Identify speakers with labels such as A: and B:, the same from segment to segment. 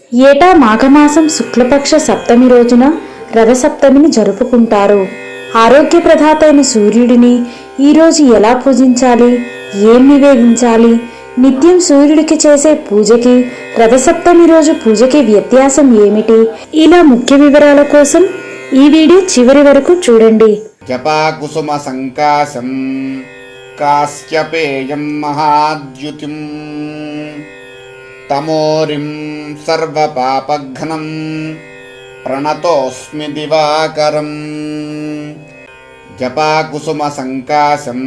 A: ఏటా మాఘమాసం శుక్లపక్ష సప్తమి రోజున రథసప్తమిని జరుపుకుంటారు. ఆరోగ్య ప్రదాతైన సూర్యుడిని ఈరోజు ఎలా పూజించాలి, ఏం నివేదించాలి, నిత్యం సూర్యుడికి చేసే పూజకి రథసప్తమి రోజు పూజకి వ్యత్యాసం ఏమిటి, ఇలా ముఖ్య వివరాల కోసం ఈ వీడియో చివరి వరకు చూడండి.
B: జపాకుసుమ సంకాశం కాశ్యపేయం మహాద్యుతిం తమోరిం సర్వపాపఘ్నం ప్రణతోస్మి దివాకరం. జపాకుసుమ సంకాశం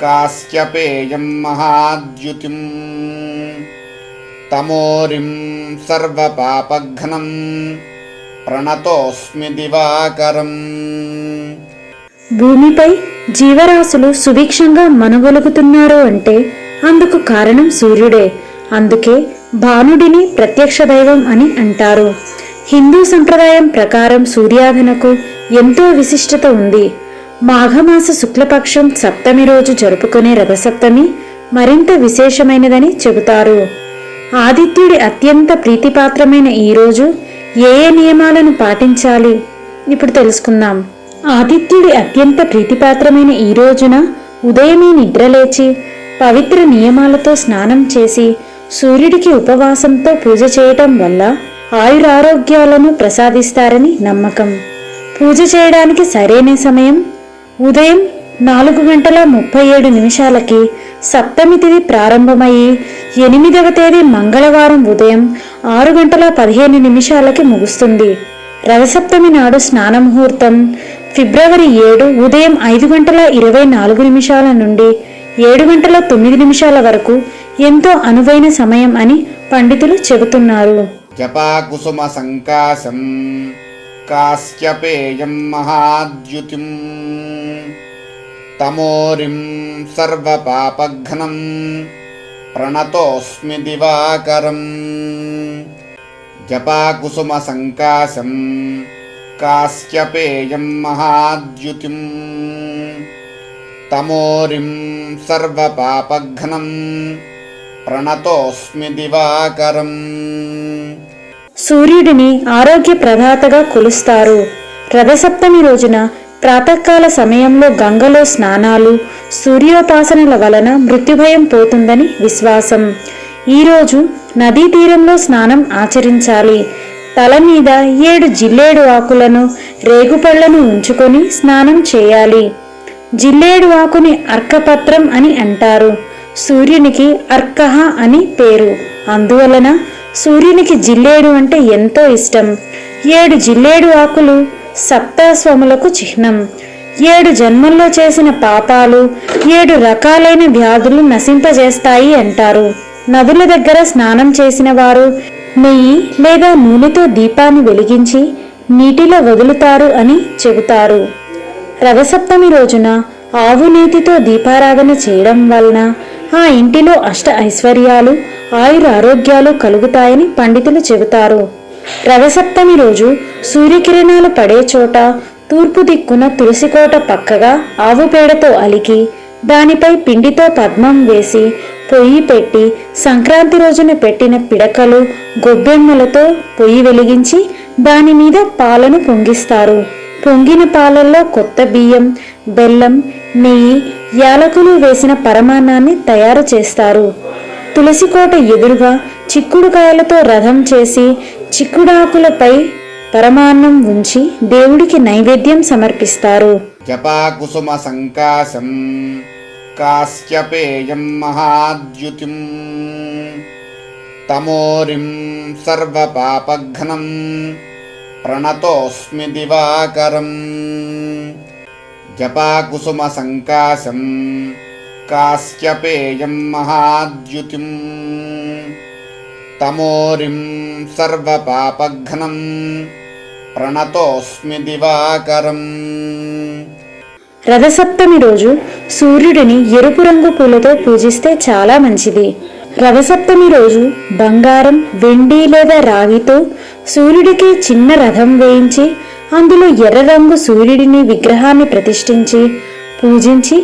B: కాశ్యపేయం మహాద్యుతిం తమోరిం సర్వపాపఘ్నం ప్రణతోస్మి దివాకరం.
A: భూమిపై జీవరాశులు సుభిక్షంగా మనుగొలుగుతున్నారు అంటే అందుకు కారణం సూర్యుడే. అందుకే భానుడిని ప్రత్యక్ష దైవం అని అంటారు. హిందూ సంప్రదాయం ప్రకారం సూర్యారాధనకు ఎంతో విశిష్టత ఉంది. మాఘమాస శుక్లపక్షం సప్తమి రోజు జరుపుకునే రథసప్తమి మరింత విశేషమైనదని చెబుతారు. ఆదిత్యుడి అత్యంత ప్రీతిపాత్రమైన ఈ రోజు ఏ ఏ నియమాలను పాటించాలి ఇప్పుడు తెలుసుకుందాం. ఆదిత్యుడి అత్యంత ప్రీతిపాత్రమైన ఈ రోజున ఉదయమే నిద్రలేచి పవిత్ర నియమాలతో స్నానం చేసి సూర్యుడికి ఉపవాసంతో పూజ చేయటం వల్ల ఆయురారోగ్యాలను ప్రసాదిస్తారని నమ్మకం. పూజ చేయడానికి సరైన సమయం ఉదయం 4:37 సప్తమి తిథి ప్రారంభమయ్యి 8వ తేదీ మంగళవారం ఉదయం 6:15 ముగుస్తుంది. రథసప్తమి నాడు స్నాన ముహూర్తం ఫిబ్రవరి 7 ఉదయం 5:24 నుండి 7:09 వరకు ఎంతో అనువైన సమయం అని పండితులు చెబుతున్నారు.
B: జపాకుసుమ సంకాశం కాశ్యపేయం మహాద్యుతిం తమోరిం సర్వపాపఘ్నం ప్రణతోస్మి దివాకరం. జపాకుసుమ సంకాశం కాశ్యపేయం మహాద్యుతిం తమోరిం సర్వపాపఘ్నం ప్రణతోస్మి దివాకరం.
A: సూర్యుడిని ఆరోగ్య ప్రదాతగా కొలుస్తారు. రథసప్తమి రోజున ప్రాతకాల సమయంలో గంగలో స్నానాలు, సూర్యోపాసనల వలన మృత్యుభయం పోతుందని విశ్వాసం. ఈరోజు నదీ తీరంలో స్నానం ఆచరించాలి. తల మీద 7 జిల్లేడు ఆకులను, రేగుపళ్లను ఉంచుకొని స్నానం చేయాలి. జిల్లేడు ఆకుని అర్కపత్రం అని అంటారు. సూర్యునికి అర్కహ అని పేరు. అందువలన సూర్యునికి జిల్లేడు అంటే ఎంతో ఇష్టం. 7 జిల్లేడు ఆకులు సప్తస్వములకు చిహ్నం. 7 జన్మల్లో చేసిన పాపాలు 7 రకాలైన వ్యాధులు నశింపజేస్తాయి అంటారు. నదుల దగ్గర స్నానం చేసిన వారు నెయ్యి లేదా నూనెతో దీపాన్ని వెలిగించి నీటిలో వదులుతారు అని చెబుతారు. రథసప్తమి రోజున ఆవు నేతితో దీపారాధన చేయడం వలన ఆ ఇంటిలో అష్ట ఐశ్వర్యాలు, ఆయురారోగ్యాలు కలుగుతాయని పండితులు చెబుతారు. రథసప్తమి రోజు సూర్యకిరణాలు పడే చోట తూర్పు దిక్కున తులసికోట పక్కగా ఆవు పేడతో అలికి దానిపై పిండితో పద్మం వేసి పొయ్యి పెట్టి సంక్రాంతి రోజున పెట్టిన పిడకలు, గొబ్బెమ్మలతో పొయ్యి వెలిగించి దాని మీద పాలను పొంగిస్తారు. పొంగిన పాలల్లో కొత్త బియ్యం, బెల్లం, నెయ్యి, యాలకులు వేసిన పరమాన్నాన్ని తయారు చేస్తారు. తులసికోట ఎదురుగా చిక్కుడుకాయలతో రథం చేసి చిక్కుడాకులపై పరమాన్నం ఉంచి దేవుడికి నైవేద్యం సమర్పిస్తారు.
B: జపాకుసుమ సంకాశం కాశ్యపేయం మహాద్యుతిం తమోరిం సర్వపాపఘ్నం ప్రణతోస్మి దివాకరం. జపాకుసుమ సంకాశం కాశ్యపేయం మహాద్యుతిం తమోరిం సర్వపాపఘ్నం ప్రణతోస్మి దివాకరం.
A: రథసప్తమి రోజు సూర్యుడిని ఎరుపు రంగు పూలతో పూజిస్తే చాలా మంచిది. రథసప్తమి రోజు బంగారం, వెండి లేదా రాగితో సూర్యుడికి చిన్న రథం వేయించి అందులో ఎర్ర రంగు సూర్యుడిని విగ్రహాన్ని ప్రతిష్ఠించి పూజించి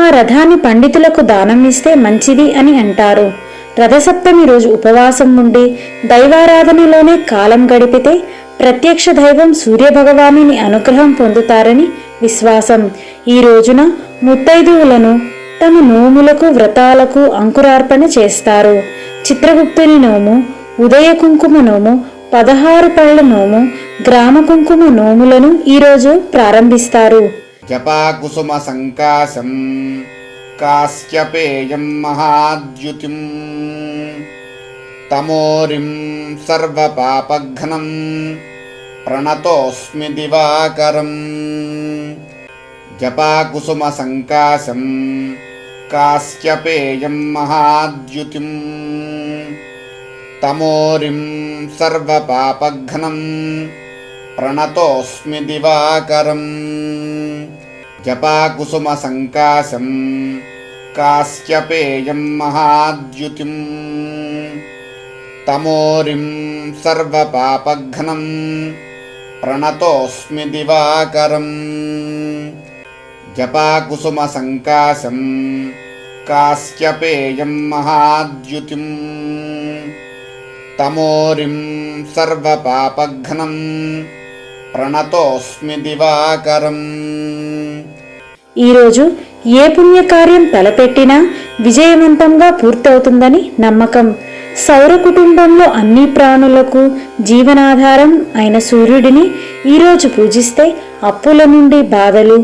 A: ఆ రథాన్ని పండితులకు దానం ఇస్తే మంచిది అని అంటారు. రథసప్తమి రోజు ఉపవాసం ఉండి దైవారాధనలోనే కాలం గడిపితే ప్రత్యక్ష దైవం సూర్యభగవానుని అనుగ్రహం పొందుతారని విశ్వాసం. ఈ రోజున ముత్తైదువులను తమ నోములకు వ్రతాలకు అంకురార్పణ చేస్తారు. చిత్రగుప్తుని నోము, ఉదయ కుంకుమ నోము, 16 పళ్ళ నోము, గ్రామ కుంకుమ నోములను ఈరోజు ప్రారంభిస్తారు.
B: జపాకుసుమ సంకాశం కాశ్యపేయం మహాద్యుతిం తమోరిం సర్వపాపఘ్నం ప్రణతోస్మి దివాకరం. జపాకుసుమ సంకాశం కాశ్యపేయం మహాద్యుతిం తమోరిం సర్వపాపఘ్నం ప్రణతోస్మి దివాకరం. జపాకుసుమ సంకాశం కాశ్యపేయం మహాద్యుతిం తమోరిం సర్వపాపఘ్నం ప్రణతోస్మి దివాకరం. జపాకుసుమ సంకాశం కాశ్యపేయం మహాద్యుతిం తమోరిం సర్వపాపఘ్నం ప్రణతోస్మి దివాకరం.
A: ఈరోజు ఏ పుణ్యకార్యం తలపెట్టినా విజయవంతంగా పూర్తవుతుందని నమ్మకం. సౌర కుటుంబంలో అన్ని ప్రాణులకు జీవనాధారం అయిన సూర్యుడిని ఈరోజు పూజిస్తే అప్పుల నుండి బాధలు,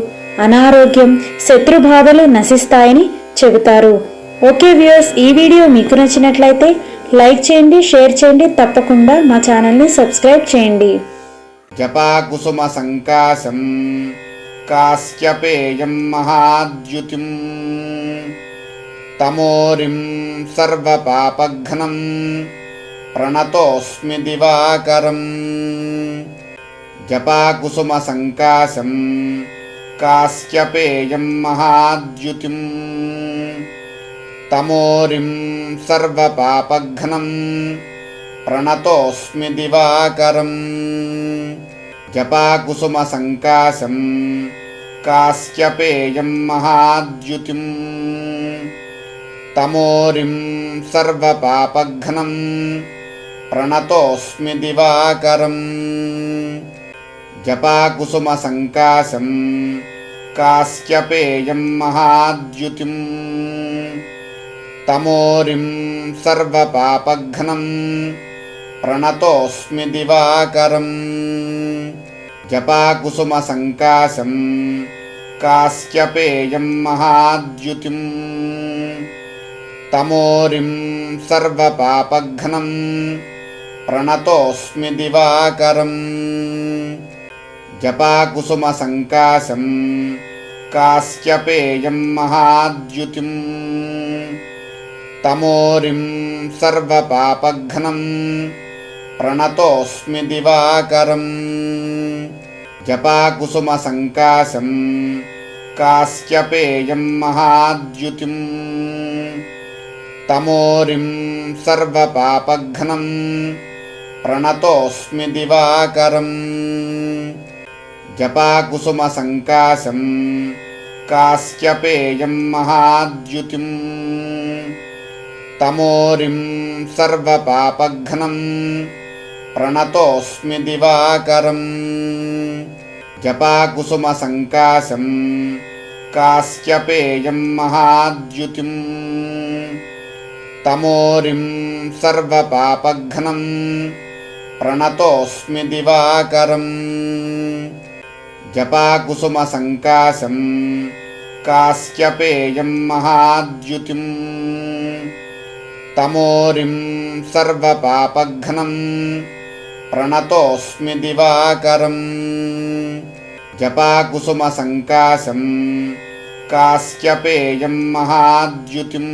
A: అనారోగ్యం, శత్రు బాధలు నశిస్తాయని చెబుతారు. ఓకే వ్యూయర్స్, ఈ వీడియో మీకు నచ్చినట్లయితే లైక్ చేయండి, షేర్ చేయండి, తప్పకుండా మా ఛానల్ని సబ్స్క్రైబ్ చేయండి.
B: జపాకుసుమ సంకాశం కాశ్యపేయం మహాద్యుతిం తమోరిం సర్వపాపఘ్నం ప్రణతోస్మి దివాకరం. జపాకుసుమ సంకాశం కాశ్యపేయం మహాద్యుతిం తమోరిం సర్వపాపఘ్నం ప్రణతోస్మి దివాకరం. జపాకుసుమ సంకాశం కాశ్యపేయం మహాద్యుతిం తమోరిం సర్వపాపఘ్నం ప్రణతోస్మి దివాకరం. జపాకుసుమ సంకాశం కాశ్యపేయం మహాద్యుతిం తమోరిం సర్వపాపఘ్నం ప్రణతోస్మి దివాకరం. జపాకుసుమ సంకాశం కాశ్యపేయం మహాద్యుతిం తమోరిం సర్వపాపఘ్నం ప్రణతోస్మి దివాకరం. జపాకుసుమ సంకాశం కాశ్యపేయం మహాద్యుతిం తమోరిం సర్వపాపఘ్నం ప్రణతోస్మి దివాకరం. జపాకుసుమ సంకాశం కాశ్యపేయం మహాద్యుతిం తమోరిం సర్వపాపఘ్నం ప్రణతోస్మి దివాకరం. జపాకుసుమ సంకాశం కాశ్యపేయం మహాద్యుతిం తమోరిం సర్వపాపఘ్నం ప్రణతోస్మి దివాకరం. జపాకుసుమ సంకాశం కాశ్యపేయం మహాద్యుతిం తమోరిం సర్వపాపఘ్నం ప్రణతోస్మి దివాకరం. జపాకుసుమ సంకాశం కాశ్యపేయం మహాద్యుతిం తమోరిం సర్వపాపఘ్నం ప్రణతోస్మి దివాకరం. జపాకుసుమ సంకాశం కాశ్యపేయం మహాద్యుతిం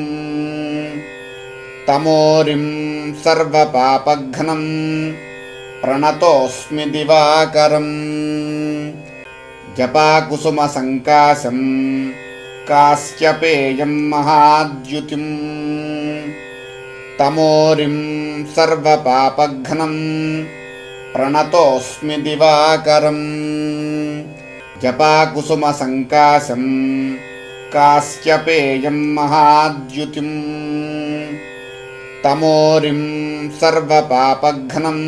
B: తమోరిం సర్వపాపఘ్నం ప్రణతోస్మి దివాకరం. జపాకుసుమ సంకాశం కాశ్యపేయం మహాద్యుతిం తమోరిం సర్వపాపఘ్నం ప్రణతోస్మి దివాకరం. జపాకుసుమ సంకాశం కాశ్యపేయం మహాద్యుతిం तमोरिं सर्वपापघ्नं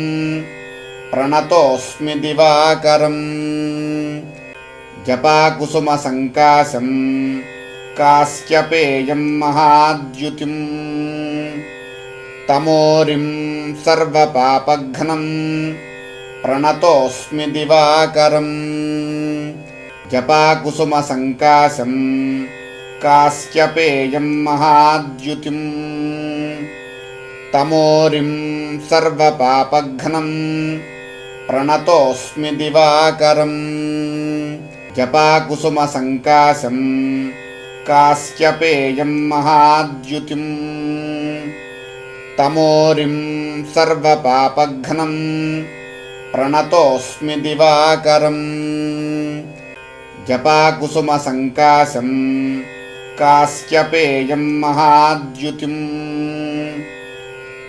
B: प्रणतोऽस्मि दिवाकरम् जपाकुसुमसङ्काशं कास्यपेयं महाद्युतिम् तमोरिं सर्वपापघ्नं प्रणतोऽस्मि दिवाकरम् जपाकुसुमसङ्काशं कास्यपेयं महाद्युतिम् तमोरिं सर्वपापघ्नं प्रणतोऽस्मि दिवाकरम् जपाकुसुमसङ्काशं कास्यपेयं महाद्युतिम् तमोरिं सर्वपापघ्नं प्रणतोऽस्मि दिवाकरम् जपाकुसुमसङ्काशं कास्यपेयं महाद्युतिम्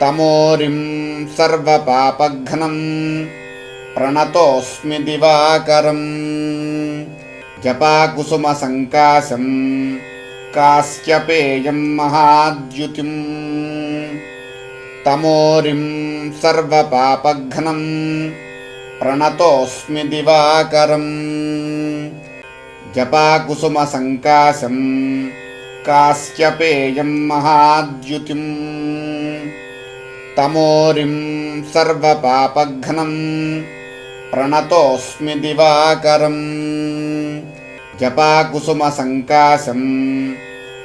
B: तमोरिं सर्वपापघ्नं प्रणतोऽस्मि दिवाकरम् जपाकुसुमसङ्काशं कास्यपेयं महाद्युतिम् तमोरिं सर्वपापघ्नं प्रणतोऽस्मि दिवाकरम् जपाकुसुमसङ्काशं कास्यपेयं महाद्युतिम् तमोरिं सर्वपापघ्नं प्रणतोऽस्मि दिवाकरम् जपाकुसुमसङ्काशं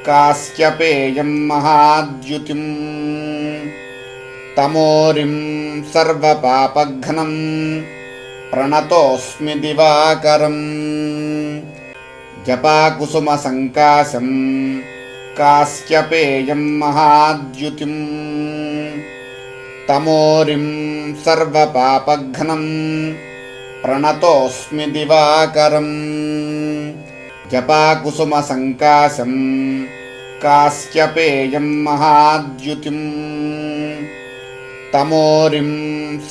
B: कास्यपेयं महाद्युतिम् तमोरिं सर्वपापघ्नं प्रणतोऽस्मि दिवाकरम् जपाकुसुमसङ्काशं कास्यपेयं महाद्युतिम् तमोरिं सर्वपापघ्नं प्रणतोऽस्मि दिवाकरम् जपाकुसुमसङ्काशं कास्यपेयं महाद्युतिम् तमोरिं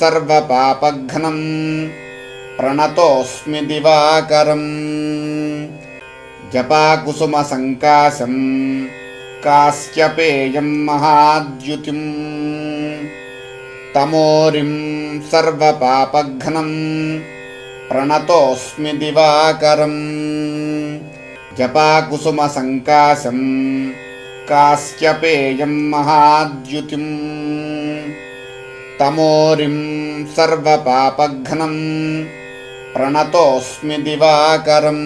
B: सर्वपापघ्नं प्रणतोऽस्मि दिवाकरम् जपाकुसुमसङ्काशं कास्यपेयं महाद्युतिम् तमोरिं सर्वपापघ्नं प्रणतोऽस्मि दिवाकरम् जपाकुसुमसङ्काशं कास्यपेयं महाद्युतिम् तमोरिं सर्वपापघ्नं प्रणतोऽस्मि दिवाकरम्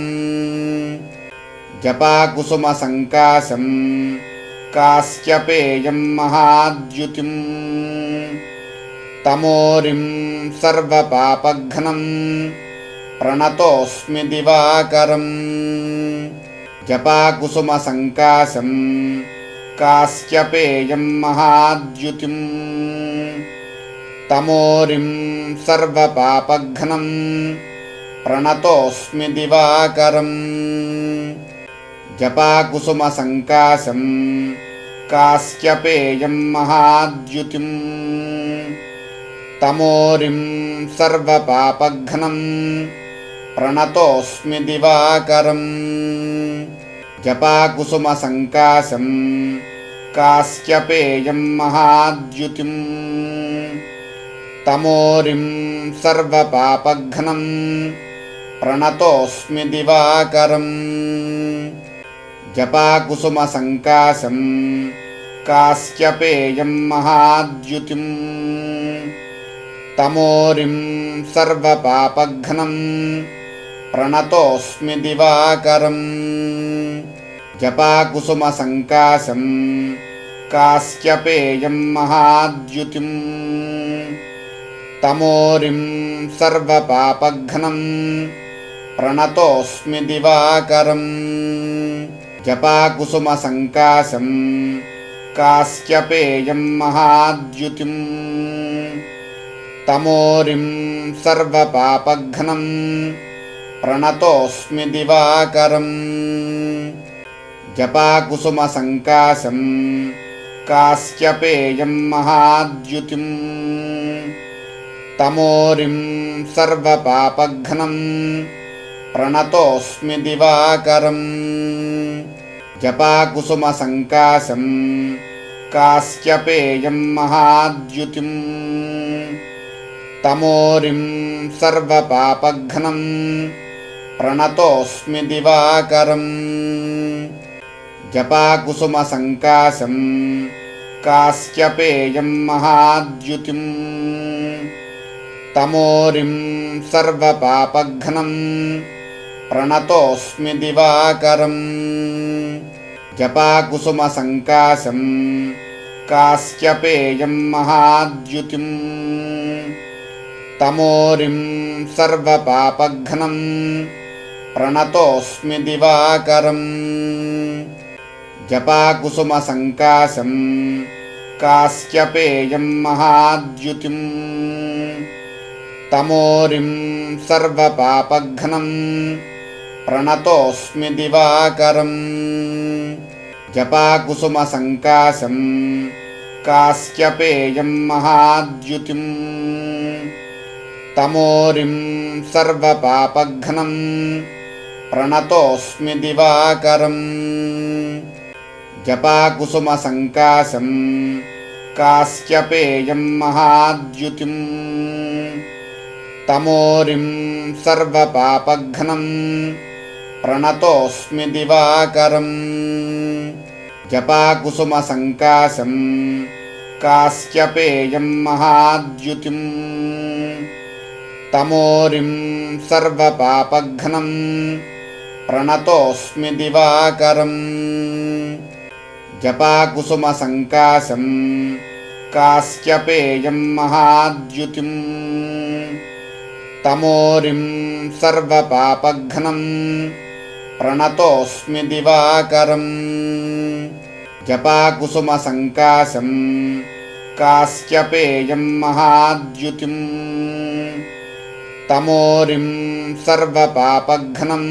B: जपाकुसुमसङ्काशं कास्यपेयं महाद्युतिम् तमोरिं सर्वपापघ्नं प्रणतोऽस्मि दिवाकरम् जपाकुसुमसङ्काशं कास्यपेयं महाद्युतिम् तमोरिं सर्वपापघ्नं प्रणतोऽस्मि दिवाकरम् जपाकुसुमसङ्काशं कास्यपेयं महाद्युतिम् तमोरिं सर्वपापघ्नं प्रणतोऽस्मि दिवाकरम् जपाकुसुमसङ्काशं कास्यपेयं महाद्युतिम् तमोरिं सर्वपापघ्नं प्रणतोऽस्मि दिवाकरम् जपाकुसुमसङ्काशं कास्यपेयं महाद्युतिम् तमोरिं सर्वपापघ्नं प्रणतोऽस्मि दिवाकरम् जपाकुसुमसङ्काशं कास्यपेयं महाद्युतिम् तमोरिं सर्वपापघ्नं प्रणतोऽस्मि दिवाकरम् जपाकुसुमसङ्काशं कास्यपेयं महाद्युतिम् तमोरिं सर्वपापघ्नं प्रणतोऽस्मि दिवाकरम् जपाकुसुमसङ्काशं कास्यपेयं महाद्युतिम् तमोरिं सर्वपापघ्नं प्रणतोऽस्मि दिवाकरम् जपाकुसुमसङ्काशं कास्यपेयं महाद्युतिम् तमोरिं सर्वपापघ्नं प्रणतोऽस्मि दिवाकरम् जपाकुसुमसङ्काशं कास्यपेयं महाद्युतिम् तमोरिं सर्वपापघ्नं प्रणतोऽस्मि दिवाकरम् जपाकुसुमसङ्काशं कास्यपेयं महाद्युतिम् तमोरिं सर्वपापघ्नं प्रणतोऽस्मि दिवाकरम् जपाकुसुमसङ्काशं कास्यपेयं महाद्युतिम् तमोरिं सर्वपापघ्नं प्रणतोऽस्मि दिवाकरम् जपाकुसुमसङ्काशं कास्यपेयं महाद्युतिम् तमोरिं सर्वपापघ्नं प्रणतोऽस्मि दिवाकरम् जपाकुसुमसङ्काशं कास्यपेयं महाद्युतिम् तमोरिं सर्वपापघ्नं प्रणतोऽस्मि दिवाकरम् जपाकुसुमसङ्काशं कास्यपेयं महाद्युतिम् तमोरिं सर्वपापघ्नं प्रणतोऽस्मि दिवाकरम् जपाकुसुमसङ्काशं कास्यपेयं महाद्युतिम् तमोरिं सर्वपापघ्नं प्रणतोऽस्मि दिवाकरम् जपाकुसुमसङ्काशं कास्यपेयं महाद्युतिम् तमोरिं सर्वपापघ्नं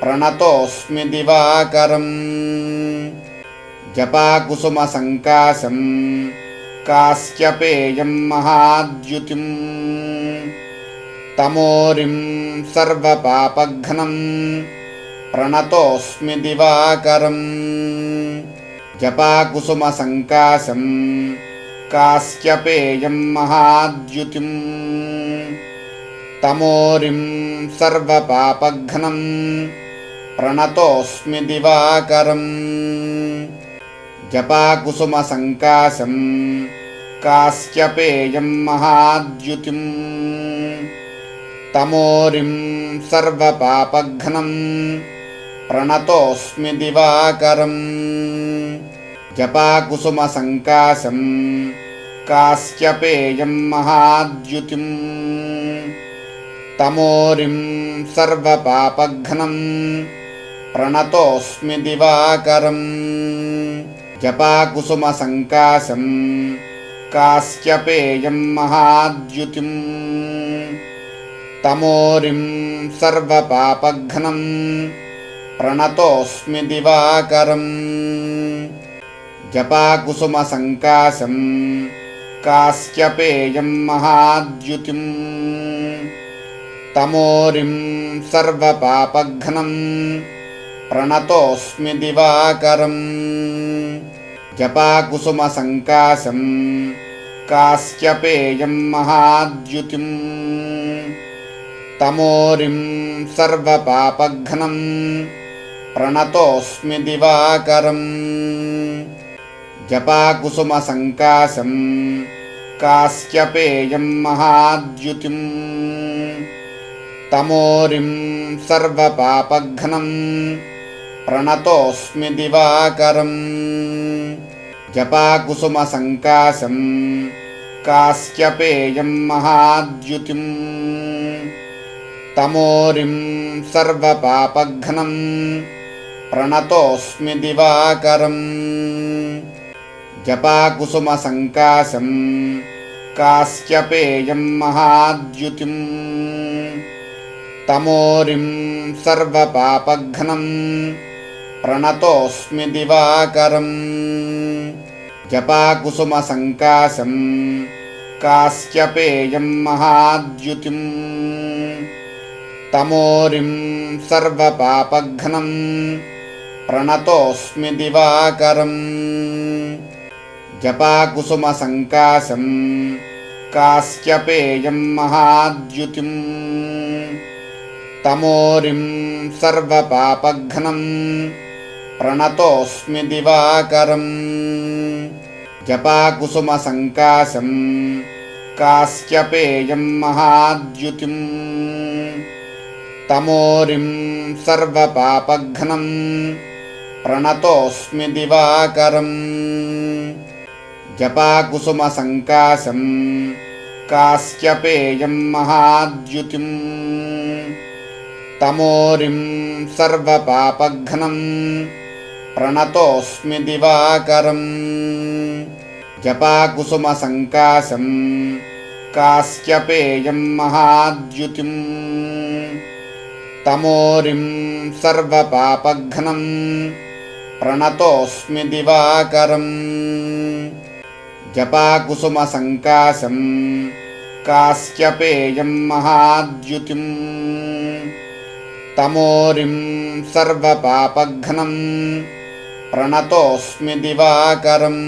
B: प्रणतोऽस्मि दिवाकरम् जपाकुसुमसङ्काशं कास्यपेयं महाद्युतिम् तमोरिं सर्वपापघ्नं प्रणतोऽस्मि दिवाकरम् जपाकुसुमसङ्काशं कास्यपेयं महाद्युतिम् तमोरिं सर्वपापघ्नं प्रणतोऽस्मि दिवाकरम् जपाकुसुमसङ्काशं कास्यपेयं महाद्युतिम् तमोरिं सर्वपापघ्नं प्रणतोऽस्मि दिवाकरम् जपाकुसुमसङ्काशं कास्यपेयं महाद्युतिम् तमोरिं सर्वपापघ्नं प्रणतोऽस्मि दिवाकरम् जपाकुसुमसङ्काशं कास्यपेयं महाद्युतिम् तमोरिं सर्वपापघ्नं प्रणतोऽस्मि दिवाकरम् जपाकुसुमसङ्काशं कास्यपेयं महाद्युतिम् तमोरिं सर्वपापघ्नं प्रणतोऽस्मि दिवाकरम् जपाकुसुमसङ्काशं कास्यपेयं महाद्युतिम् तमोरिं सर्वपापघ्नं प्रणतोऽस्मि दिवाकरम् जपाकुसुमसङ्काशं कास्यपेयं महाद्युतिम् तमोरिं सर्वपापघ्नं प्रणतोऽस्मि दिवाकरम् जपाकुसुमसङ्काशं कास्यपेयं महाद्युतिम् तमोरिं सर्वपापघ्नं प्रणतोऽस्मि दिवाकरम् जपाकुसुमसङ्काशं कास्यपेयं महाद्युतिम् तमोरिं सर्वपापघ्नं प्रणतोऽस्मि दिवाकरम् जपाकुसुमसङ्काशं कास्यपेयं महाद्युतिम् तमोरिं सर्वपापघ्नं प्रणतोऽस्मि दिवाकरम् जपाकुसुमसङ्काशं कास्यपेयं महाद्युतिम् तमोरिं सर्वपापघ्नं प्रणतोऽस्मि दिवाकरम् जपाकुसुमसङ्काशं कास्यपेयं महाद्युतिम् तमोरिं सर्वपापघ्नं प्रणतोऽस्मि दिवाकरम् जपाकुसुमसङ्काशं कास्यपेयं महाद्युतिम् तमोरिं सर्वपापघ्नं प्रणतोऽस्मि दिवाकरम् जपाकुसुमसङ्काशं कास्यपेयं महाद्युतिम् तमोरिं सर्वपापघ्नं प्रणतोऽस्मि दिवाकरम् जपाकुसुमसङ्काशं कास्यपेयं महाद्युतिम् तमोरिं सर्वपापघ्नं प्रणतोऽस्मि दिवाकरम् जपाकुसुमसङ्काशं कास्यपेयं महाद्युतिम् तमोरिं सर्वपापघ्नं प्रणतोऽस्मि दिवाकरम् जपाकुसुमसङ्काशं कास्यपेयं महाद्युतिम् तमोरिं सर्वपापघ्नं जपाकुसुमसङ्काशं कास्यपेयं महाद्युतिम् तमोरिं सर्वपापघ्नं प्रणतोऽस्मि दिवाकरम्